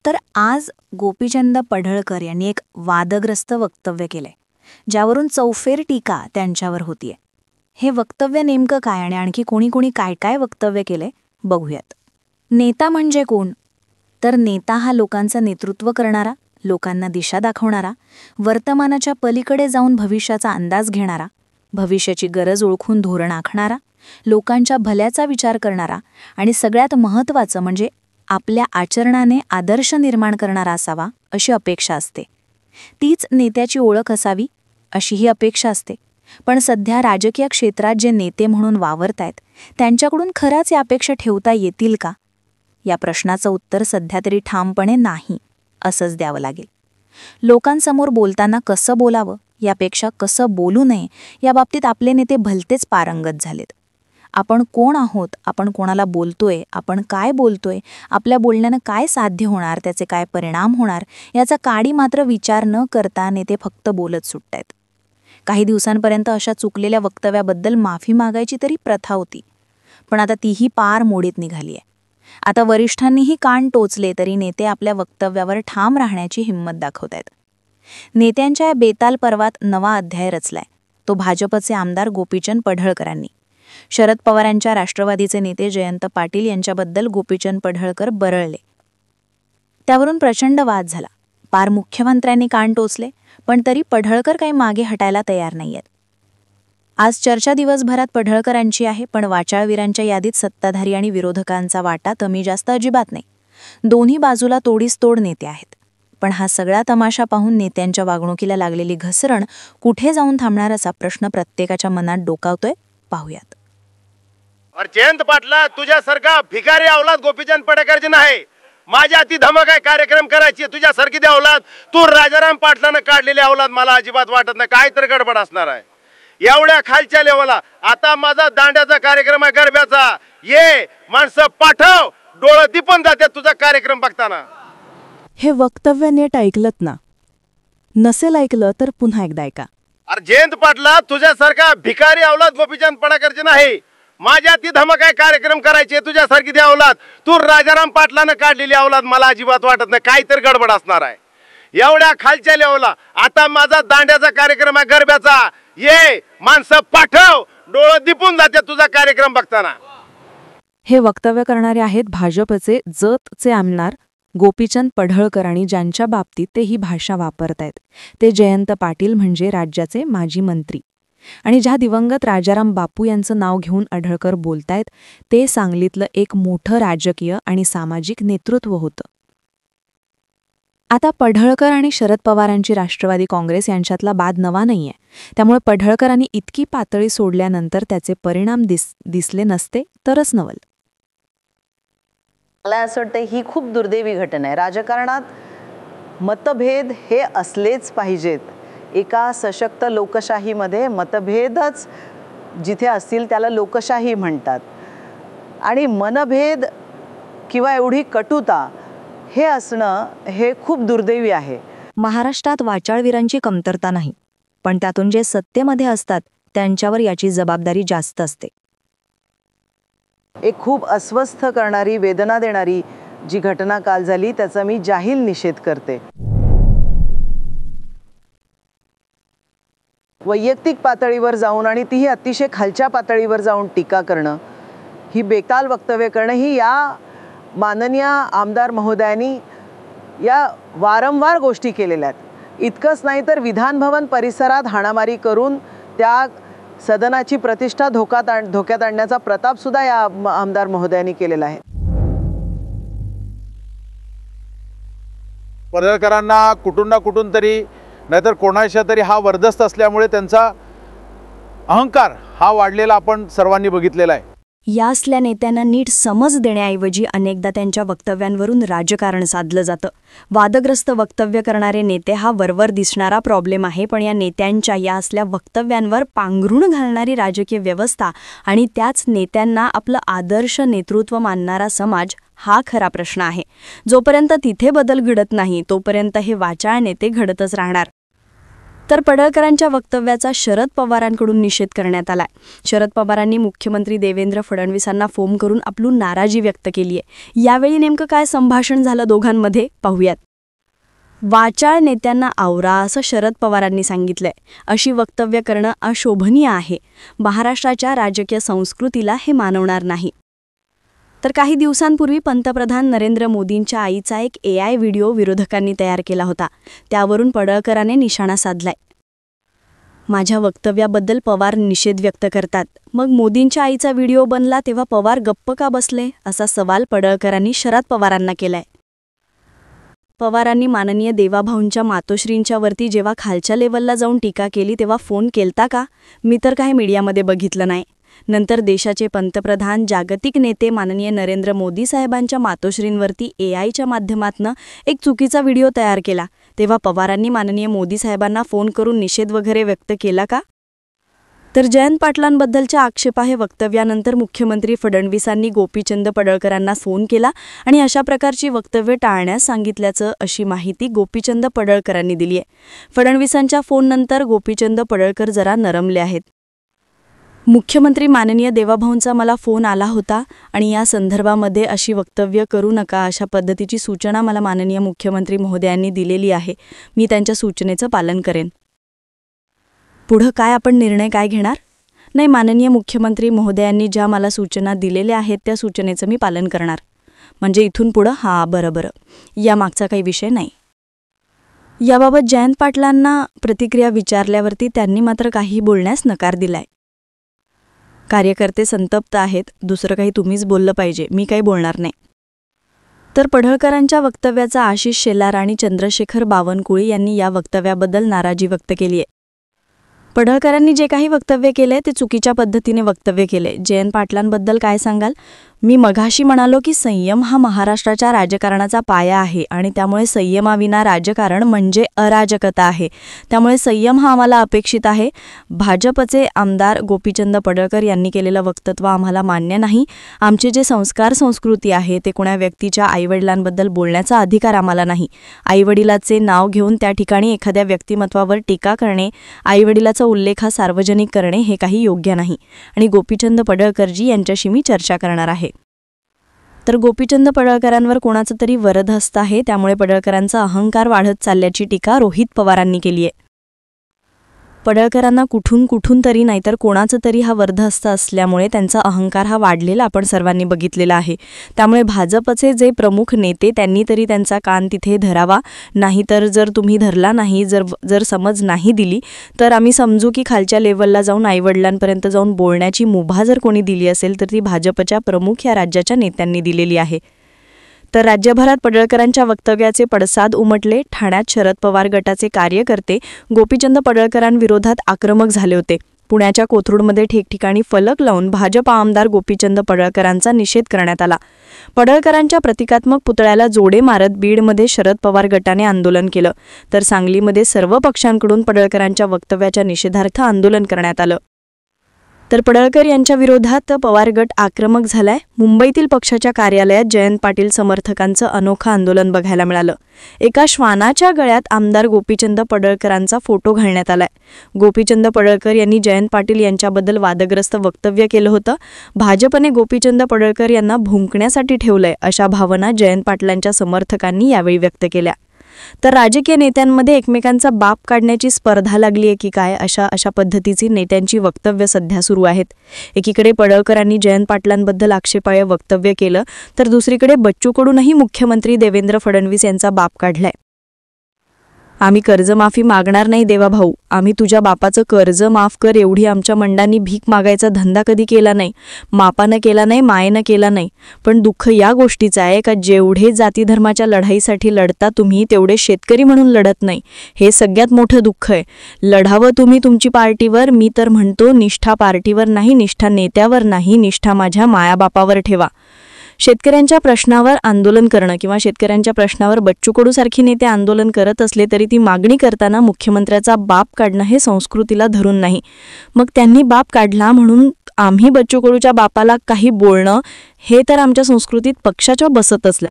तर आज गोपीचंद पडळकर यांनी एक वादग्रस्त वक्तव्य केलंय, ज्यावरून चौफेर टीका त्यांच्यावर होतीये. हे वक्तव्य नेमकं काय आणि आणखी कोणी कोणी काय काय वक्तव्य केलंय बघूयात. नेता म्हणजे कोण? तर नेता हा लोकांचं नेतृत्व करणारा, लोकांना दिशा दाखवणारा, वर्तमानाच्या पलीकडे जाऊन भविष्याचा अंदाज घेणारा, भविष्याची गरज ओळखून धोरण आखणारा, लोकांच्या भल्याचा विचार करणारा आणि सगळ्यात महत्त्वाचं म्हणजे आपल्या आचरणाने आदर्श निर्माण करणारा असावा अशी अपेक्षा असते. तीच नेत्याची ओळख असावी अशी ही अपेक्षा असते. पण सध्या राजकीय क्षेत्रात जे नेते म्हणून वावरतायत त्यांच्याकडून खराच या अपेक्षा ठेवता येतील का? या प्रश्नाचं उत्तर सध्या तरी ठामपणे नाही असंच द्यावं लागेल. लोकांसमोर बोलताना कसं बोलावं यापेक्षा कसं बोलू नये याबाबतीत आपले नेते भलतेच पारंगत झालेत. आपण कोण आहोत, आपण कोणाला बोलतोय, आपण काय बोलतोय, आपल्या बोलण्यानं काय साध्य होणार, त्याचे काय परिणाम होणार याचा काडी मात्र विचार न करता नेते फक्त बोलत सुटतायत. काही दिवसांपर्यंत अशा चुकलेल्या वक्तव्याबद्दल माफी मागायची तरी प्रथा होती, पण आता तीही पार मोडीत निघाली आहे. आता वरिष्ठांनीही कान टोचले तरी नेते आपल्या वक्तव्यावर ठाम राहण्याची हिंमत दाखवतायत. नेत्यांच्या या बेताल पर्वात नवा अध्याय रचलाय, तो भाजपचे आमदार गोपीचंद पडळकरांनी. शरद पवारांच्या राष्ट्रवादीचे नेते जयंत पाटील यांच्याबद्दल गोपीचंद पडळकर बरळले. त्यावरून प्रचंड वाद झाला. पार मुख्यमंत्र्यांनी कान टोचले, पण तरी पडळकर काही मागे हटायला तयार नाहीयेत. आज चर्चा दिवसभरात पडळकरांची आहे, पण वाचाळवीरांच्या यादीत सत्ताधारी आणि विरोधकांचा वाटा कमी जास्त अजिबात नाही. दोन्ही बाजूला तोडीस तोड नेते आहेत. पण हा सगळा तमाशा पाहून नेत्यांच्या वागणुकीला लागलेली घसरण कुठे जाऊन थांबणार असा प्रश्न प्रत्येकाच्या मनात डोकावतोय. पाहूयात. जयंत पाटला, तुझ्यासारखा भिकारी अवलाद गोपीचंद पडळकरची नाही. माझ्या अति धमक आहे कार्यक्रम करायची. तुझ्यासारखी ती अवलाद, तू राजाराम पाटलानं काढलेली अवलाद मला अजिबात वाटत नाही. काय तर गडबड असणार आहे एवढ्या खालच्या लेवलला. आता माझा दांड्याचा कार्यक्रम आहे, गरब्याचा. ये माणसं पाठव, डोळं दिपून जातात तुझा कार्यक्रम बघताना. हे वक्तव्य नीट ऐकलत ना? नसेल ऐकलं तर पुन्हा एकदा ऐका. अरे जयंत पाटला, तुझ्यासारखा भिकारी अवलाद गोपीचंद पडळकरची नाही. माझ्या ती धमक आहे कार्यक्रम करायचे. तुझ्यासारखी ती अवलाद, तू राजाराम पाटलानं काढलेली अवलाद मला अजिबात वाटत नाही. काय तर गडबड असणार आहे एवढ्या खालच्या लेवलला. आता माझा दांड्याचा कार्यक्रम आहे, गरब्याचा. ये माणसं पाठव, डोळं दिपून जाते तुझा कार्यक्रम बघताना. हे वक्तव्य करणारे आहेत भाजपचे जतचे आमदार गोपीचंद पडळकर आणि ज्यांच्या बाबतीत ते ही भाषा वापरतायत ते जयंत पाटील, म्हणजे राज्याचे माजी मंत्री. आणि ज्या दिवंगत राजाराम बापू यांचं नाव घेऊन पडळकर बोलतायत ते सांगलीतलं एक मोठं राजकीय आणि सामाजिक नेतृत्व होतं. आता पडळकर आणि शरद पवारांची राष्ट्रवादी काँग्रेस यांच्यातला वाद नवा नाहीये. त्यामुळे पडळकरांनी इतकी पातळी सोडल्यानंतर त्याचे परिणाम दिसले नसते तरच नवल. मला असं वाटतं ही खूप दुर्दैवी घटना आहे. राजकारणात मतभेद हे असलेच पाहिजेत. एका सशक्त लोकशाहीमध्ये मतभेदच जिथे असतील त्याला लोकशाही म्हणतात. आणि मनभेद किंवा एवढी कटुता हे असणं हे खूप दुर्दैवी आहे. महाराष्ट्रात वाचाळवीरांची कमतरता नाही, पण त्यातून जे सत्तेमध्ये असतात त्यांच्यावर याची जबाबदारी जास्त असते. एक खूप अस्वस्थ करणारी, वेदना देणारी जी घटना काल झाली त्याचा मी जाहीर निषेध करते. वैयक्तिक पातळीवर जाऊन आणि तीही अतिशय खालच्या पातळीवर जाऊन टीका करणं, ही बेताल वक्तव्य करणं, ही या माननीय आमदार महोदयांनी या वारंवार गोष्टी केलेल्या आहेत. इतकंच नाही तर विधानभवन परिसरात हाणामारी करून त्या सदनाची प्रतिष्ठा धोक्यात आणण्याचा प्रताप सुद्धा या आमदार महोदयांनी केलेला आहे. पडळकरांना कुठून ना कुठून तरी नाहीतर कोणाच्या तरी हा वरदस्त असल्यामुळे त्यांचा अहंकार हा वाढलेला आपण सर्वांनी बघितलेला आहे. या असल्या नेत्यांना नीट समज देण्याऐवजी अनेकदा त्यांच्या वक्तव्यांवरून राजकारण साधलं जातं. वादग्रस्त वक्तव्य करणारे नेते हा वरवर दिसणारा प्रॉब्लेम आहे, पण या नेत्यांच्या या असल्या वक्तव्यांवर पांघरूण घालणारी राजकीय व्यवस्था आणि त्याच नेत्यांना आपलं आदर्श नेतृत्व मानणारा समाज हा खरा प्रश्न आहे. जोपर्यंत तिथे बदल घडत नाही तोपर्यंत हे वाचाळ नेते घडतच राहणार. तर पडळकरांच्या वक्तव्याचा शरद पवारांकडून निषेध करण्यात आलाय. शरद पवारांनी मुख्यमंत्री देवेंद्र फडणवीसांना फोन करून आपली नाराजी व्यक्त केली आहे. यावेळी नेमकं काय संभाषण झालं दोघांमध्ये पाहूयात. वाचाळ नेत्यांना आवरा असं शरद पवारांनी सांगितलंय. अशी वक्तव्य करणं अशोभनीय आहे. महाराष्ट्राच्या राजकीय संस्कृतीला हे मानवणार नाही. तर काही दिवसांपूर्वी पंतप्रधान नरेंद्र मोदींच्या आईचा एक AI व्हिडिओ विरोधकांनी तयार केला होता. त्यावरून पडळकरांनी निशाणा साधलाय. माझ्या वक्तव्याबद्दल पवार निषेध व्यक्त करतात, मग मोदींच्या आईचा व्हिडिओ बनला तेव्हा पवार गप्प का बसले, असा सवाल पडळकरांनी शरद पवारांना केलाय. पवारांनी माननीय देवाभाऊंच्या मातोश्रींच्या वरती जेव्हा खालच्या लेवलला जाऊन टीका केली तेव्हा फोन केलता का? मी तर काही मीडियामध्ये बघितलं नाही. नंतर देशाचे पंतप्रधान जागतिक नेते माननीय नरेंद्र मोदी साहेबांच्या मातोश्रींवरती AIच्या माध्यमातनं एक चुकीचा व्हिडिओ तयार केला तेव्हा पवारांनी माननीय मोदी साहेबांना फोन करून निषेध वगैरे व्यक्त केला का? तर जयंत पाटलांबद्दलच्या आक्षेपार्ह वक्तव्यानंतर मुख्यमंत्री फडणवीसांनी गोपीचंद पडळकरांना फोन केला आणि अशा प्रकारची वक्तव्य टाळण्यास सांगितल्याचं अशी माहिती गोपीचंद पडळकरांनी दिली आहे. फडणवीसांच्या फोननंतर गोपीचंद पडळकर जरा नरमले आहेत. मुख्यमंत्री माननीय देवाभाऊंचा मला फोन आला होता आणि या संदर्भामध्ये अशी वक्तव्य करू नका अशा पद्धतीची सूचना मला माननीय मुख्यमंत्री महोदयांनी दिलेली आहे. मी त्यांच्या सूचनेचं पालन करेन. पुढं काय आपण निर्णय काय घेणार? नाही, माननीय मुख्यमंत्री महोदयांनी ज्या मला सूचना दिलेल्या आहेत त्या सूचनेचं मी पालन करणार. म्हणजे इथून पुढं बरं या मागचा काही विषय नाही. याबाबत जयंत पाटलांना प्रतिक्रिया विचारल्यावरती त्यांनी मात्र काही बोलण्यास नकार दिलाय. कार्यकर्ते संतप्त आहेत, दुसरं काही तुम्हीच बोललं पाहिजे, मी काही बोलणार नाही. तर पडळकरांच्या वक्तव्याचा आशिष शेलार आणि चंद्रशेखर बावनकुळे यांनी या वक्तव्याबद्दल नाराजी व्यक्त केली आहे. पडळकरांनी जे काही वक्तव्य केले ते चुकीच्या पद्धतीने वक्तव्य केले. जयंत पाटलांबद्दल काय सांगाल? मी मघाशी म्हणालो की संयम हा महाराष्ट्राच्या राजकारणाचा पाया आहे आणि त्यामुळे संयमाविना राजकारण म्हणजे अराजकता आहे. त्यामुळे संयम हा आम्हाला अपेक्षित आहे. भाजपचे आमदार गोपीचंद पडळकर यांनी केलेलं वक्तव्य आम्हाला मान्य नाही. आमचे जे संस्कार संस्कृती आहे ते कोणा व्यक्तीच्या आईवडिलांबद्दल बोलण्याचा अधिकार आम्हाला नाही. आईवडिलाचे नाव घेऊन त्या ठिकाणी एखाद्या व्यक्तिमत्वावर टीका करणे, आईवडिलाचा उल्लेख हा सार्वजनिक करणे हे काही योग्य नाही आणि गोपीचंद पडळकरजी यांच्याशी मी चर्चा करणार आहे. तर गोपीचंद पडळकरांवर कोणाचं तरी वरदहस्त आहे, त्यामुळे पडळकरांचा अहंकार वाढत चालल्याची टीका रोहित पवारांनी केली आहे. पडळकरांना कुठून तरी नाहीतर कोणाचं तरी हा वरदहस्त असल्यामुळे त्यांचा अहंकार हा वाढलेला आपण सर्वांनी बघितलेला आहे. त्यामुळे भाजपचे जे प्रमुख नेते त्यांनी तरी त्यांचा कान तिथे धरावा. नाहीतर जर तुम्ही धरला नाही, जर समज नाही दिली तर आम्ही समजू की खालच्या लेवलला जाऊन आईवडिलांपर्यंत जाऊन बोलण्याची मुभा जर कोणी दिली असेल तर ती भाजपच्या प्रमुख या राज्याच्या नेत्यांनी दिलेली आहे. तर राज्यभरात पडळकरांच्या वक्तव्याचे पडसाद उमटले. ठाण्यात शरद पवार गटाचे कार्यकर्ते गोपीचंद पडळकरांविरोधात आक्रमक झाले होते. पुण्याच्या कोथरूडमध्ये ठिकठिकाणी फलक लावून भाजप आमदार गोपीचंद पडळकरांचा निषेध करण्यात आला. पडळकरांच्या प्रतिकात्मक पुतळ्याला जोडे मारत बीडमध्ये शरद पवार गटाने आंदोलन केलं. तर सांगलीमध्ये सर्व पक्षांकडून पडळकरांच्या वक्तव्याच्या निषेधार्थ आंदोलन करण्यात आलं. तर पडळकर यांच्या विरोधात पवार गट आक्रमक झालाय. मुंबईतील पक्षाच्या कार्यालयात जयंत पाटील समर्थकांचं अनोखं आंदोलन बघायला मिळालं. एका श्वानाच्या गळ्यात आमदार गोपीचंद पडळकरांचा फोटो घालण्यात आलाय. गोपीचंद पडळकर यांनी जयंत पाटील यांच्याबद्दल वादग्रस्त वक्तव्य केलं होतं. भाजपने गोपीचंद पडळकर यांना भुंकण्यासाठी ठेवलंय अशा भावना जयंत पाटलांच्या समर्थकांनी यावेळी व्यक्त केल्या. तर राजकीय नेत्यांमध्ये एकमेकांचा बाप काढण्याची स्पर्धा लागली आहे की काय, अशा पद्धतीची नेत्यांची वक्तव्य सध्या सुरू आहेत. एकीकडे पडळकरांनी जयंत पाटलांबद्दल आक्षेपार्ह वक्तव्य केलं तर दुसरीकडे बच्चूकडूनही मुख्यमंत्री देवेंद्र फडणवीस यांचा बाप काढलाय. आम्ही कर्जमाफी मागणार नाही देवाभाऊ, आम्ही तुझ्या बापाचं कर्ज माफ कर एवढी आमच्या मंडांनी भीक मागायचा धंदा कधी केला नाही, मापानं केला नाही, मायेनं केला नाही. पण दुःख या गोष्टीचं आहे का जेवढे जाती धर्माच्या लढाईसाठी लढता तुम्ही तेवढे शेतकरी म्हणून लढत नाही. हे सगळ्यात मोठं दुःख आहे. लढावं तुम्ही तुमची पार्टीवर, मी तर म्हणतो निष्ठा पार्टीवर नाही, निष्ठा नेत्यावर नाही, निष्ठा माझ्या मायाबापावर ठेवा. शेतकऱ्यांच्या प्रश्नावर आंदोलन करणं किंवा शेतकऱ्यांच्या प्रश्नावर बच्चू कडूसारखी नेते आंदोलन करत असले तरी ती मागणी करताना मुख्यमंत्र्याचा बाप काढणं हे संस्कृतीला धरून नाही. मग त्यांनी बाप काढला म्हणून आम्ही बच्चू कडूच्या बापाला काही बोलणं हे तर आमच्या संस्कृतीत पक्षाच्या बसत असलं.